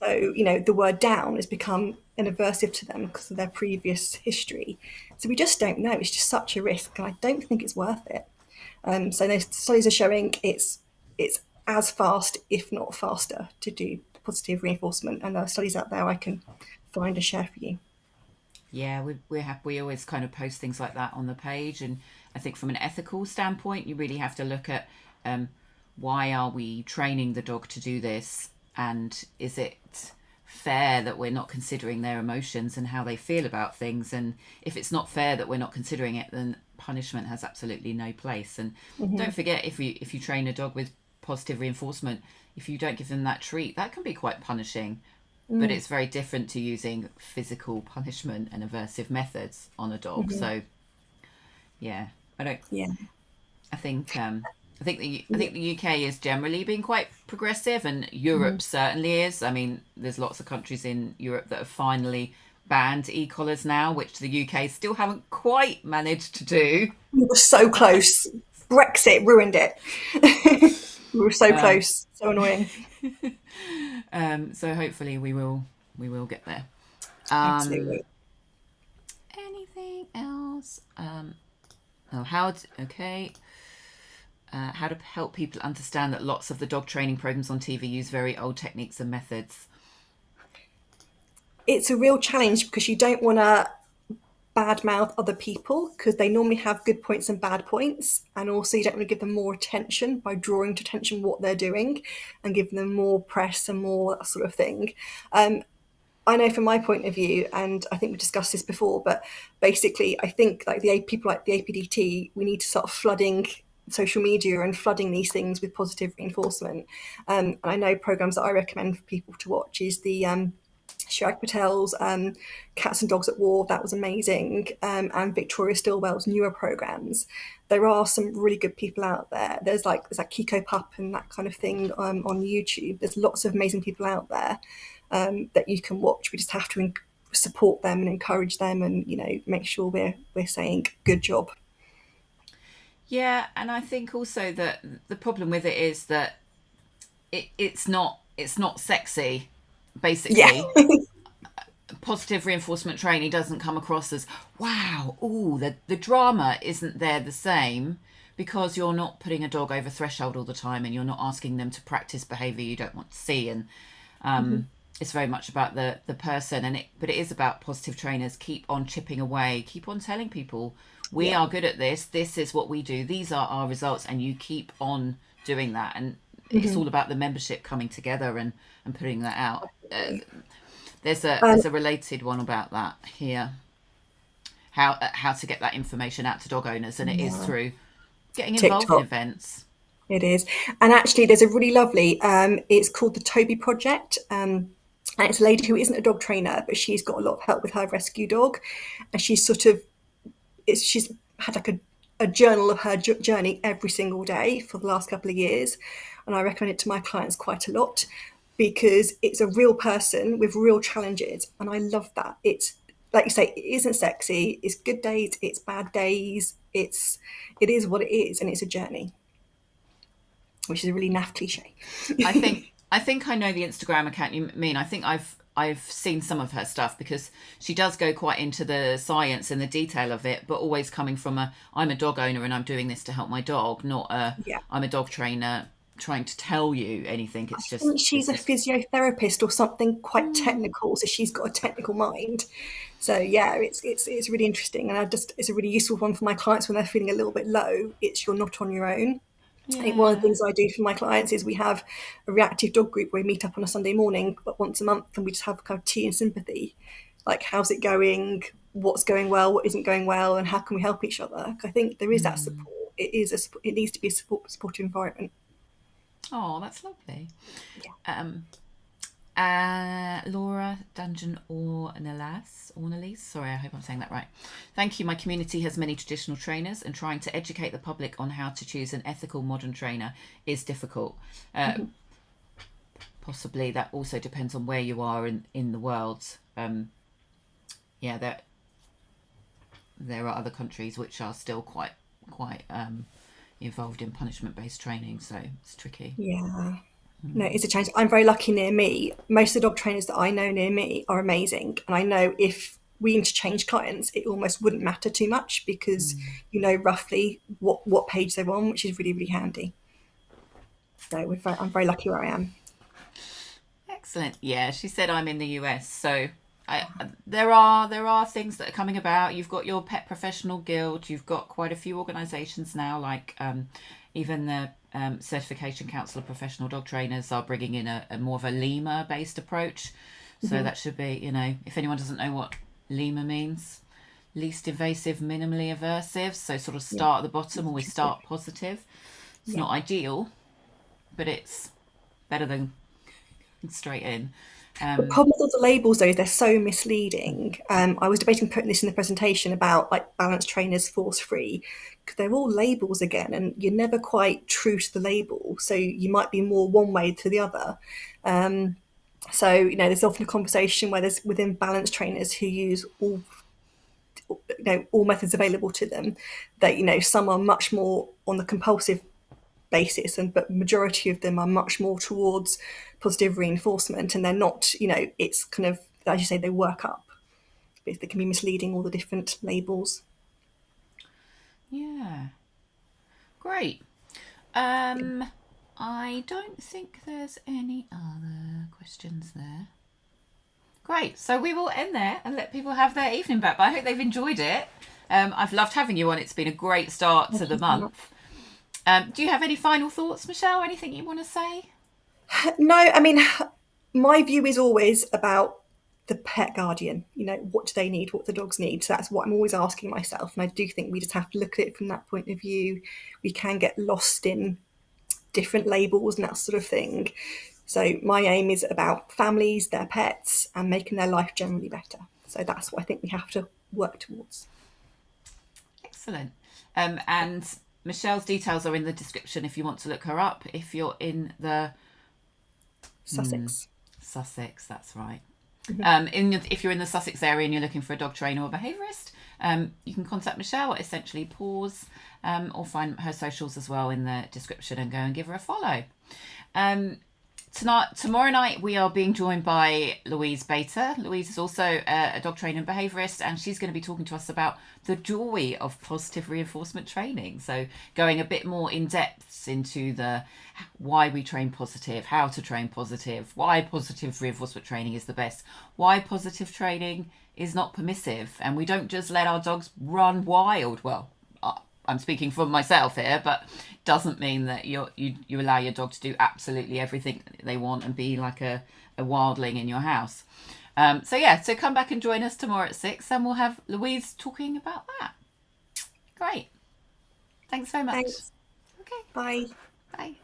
Speaker 2: So, you know, the word down has become an aversive to them because of their previous history. So we just don't know. It's just such a risk, and I don't think it's worth it. So those studies are showing it's as fast, if not faster, to do positive reinforcement. And there are studies out there I can find and share for you.
Speaker 1: Yeah, we always kind of post things like that on the page, and I think from an ethical standpoint, you really have to look at why are we training the dog to do this, and is it fair that we're not considering their emotions and how they feel about things? And if it's not fair that we're not considering it, then punishment has absolutely no place. And don't forget, if you train a dog with positive reinforcement, if you don't give them that treat, that can be quite punishing. But it's very different to using physical punishment and aversive methods on a dog. So yeah, I think the UK is generally being quite progressive, and Europe certainly is. I mean, there's lots of countries in Europe that have finally banned e-collars now, which the UK still haven't quite managed to do.
Speaker 2: We were so close. Brexit ruined it. We were so close. So annoying.
Speaker 1: So hopefully we will get there.
Speaker 2: Absolutely.
Speaker 1: Anything else? How to help people understand that lots of the dog training programs on TV use very old techniques and methods.
Speaker 2: It's a real challenge because you don't want to badmouth other people, because they normally have good points and bad points, and also you don't want to give them more attention by drawing to attention what they're doing and giving them more press and more that sort of thing. I know from my point of view, and I think we discussed this before, but basically I think like the people like the APDT, we need to start flooding social media and flooding these things with positive reinforcement. And I know programs that I recommend for people to watch is the Chirag Patel's Cats and Dogs at War. That was amazing. And Victoria Stilwell's newer programs. There are some really good people out there. There's like Kiko Pup and that kind of thing on YouTube. There's lots of amazing people out there that you can watch. We just have to support them and encourage them, and make sure we're saying good job.
Speaker 1: Yeah, and I think also that the problem with it is that it's not sexy.
Speaker 2: Yeah.
Speaker 1: Basically, positive reinforcement training doesn't come across as wow. Oh, the drama isn't there the same, because you're not putting a dog over threshold all the time, and you're not asking them to practice behaviour you don't want to see, and it's very much about the person, but it is about positive trainers keep on chipping away, keep on telling people we are good at this. This is what we do. These are our results, and you keep on doing that. And it's all about the membership coming together and putting that out. There's a related one about that here. How to get that information out to dog owners, and it is through getting involved in events.
Speaker 2: It is. And actually there's a really lovely it's called the Toby Project, and it's a lady who isn't a dog trainer, but she's got a lot of help with her rescue dog, and she's had like a journal of her journey every single day for the last couple of years, and I recommend it to my clients quite a lot, because it's a real person with real challenges, and I love that. It's like you say, it isn't sexy. It's good days, it's bad days, it is what it is, and it's a journey, which is a really naff cliche.
Speaker 1: I think I know the Instagram account you mean. I think I've seen some of her stuff, because she does go quite into the science and the detail of it, but always coming from I'm a dog owner and I'm doing this to help my dog, not I'm a dog trainer trying to tell you anything. It's just,
Speaker 2: I think she's a physiotherapist or something quite technical, so she's got a technical mind. So yeah, it's really interesting, and it's a really useful one for my clients when they're feeling a little bit low. You're not on your own.
Speaker 1: yeah.
Speaker 2: I think one of the things I do for my clients is we have a reactive dog group where we meet up on a Sunday morning, but once a month, and we just have kind of tea and sympathy. Like, how's it going? What's going well? What isn't going well? And how can we help each other? I think there is that support. It needs to be a supportive environment.
Speaker 1: Oh, that's lovely.
Speaker 2: Yeah.
Speaker 1: Laura Dungeon Ornelas, sorry, I hope I'm saying that right. Thank you. My community has many traditional trainers, and trying to educate the public on how to choose an ethical modern trainer is difficult. Possibly that also depends on where you are in the world. Yeah, there are other countries which are still quite involved in punishment-based training, so it's tricky.
Speaker 2: Yeah. No, it's a challenge. I'm very lucky near me. Most of the dog trainers that I know near me are amazing. And I know if we interchange clients, it almost wouldn't matter too much, because you know roughly what page they're on, which is really, really handy. So I'm very lucky where I am.
Speaker 1: Excellent. Yeah, she said I'm in the US, so there are things that are coming about. You've got your Pet Professional Guild. You've got quite a few organisations now, like even the Certification Council of Professional Dog Trainers are bringing in a more of a LEMA based approach. So that should be, if anyone doesn't know what LEMA means, least invasive, minimally aversive. So sort of start at the bottom, always start positive. It's not ideal, but it's better than straight in.
Speaker 2: The problem with all the labels, though, is they're so misleading. I was debating putting this in the presentation about like balance trainers, force free, because they're all labels again, and you're never quite true to the label. So you might be more one way to the other. So there's often a conversation where there's within balance trainers who use all methods available to them. That some are much more on the compulsive basis, but majority of them are much more towards positive reinforcement, and they're not. It's kind of, as you say, they work up, but they can be misleading, all the different labels.
Speaker 1: Yeah, great. I don't think there's any other questions there. Great. So we will end there and let people have their evening back. But I hope they've enjoyed it. I've loved having you on. It's been a great start to the month. Do you have any final thoughts, Michelle? Anything you want to say?
Speaker 2: No, I mean, my view is always about the pet guardian. You know, what do they need? What the dogs need? So that's what I'm always asking myself. And I do think we just have to look at it from that point of view. We can get lost in different labels and that sort of thing. So my aim is about families, their pets, and making their life generally better. So that's what I think we have to work towards.
Speaker 1: Excellent. And Michelle's details are in the description if you want to look her up. If you're in the
Speaker 2: Sussex.
Speaker 1: Sussex, that's right. If you're in the Sussex area and you're looking for a dog trainer or behaviourist, you can contact Michelle at essentially Paws, or find her socials as well in the description and go and give her a follow. Tomorrow night we are being joined by Louise Bater. Louise is also a dog trainer and behaviourist, and she's going to be talking to us about the joy of positive reinforcement training. So going a bit more in depth into the why we train positive, how to train positive, why positive reinforcement training is the best, why positive training is not permissive, and we don't just let our dogs run wild. Well, I'm speaking for myself here, but doesn't mean that you allow your dog to do absolutely everything they want and be like a wildling in your house. So come back and join us tomorrow at 6 and we'll have Louise talking about that. Great. Thanks so much.
Speaker 2: Thanks.
Speaker 1: Okay.
Speaker 2: Bye.
Speaker 1: Bye.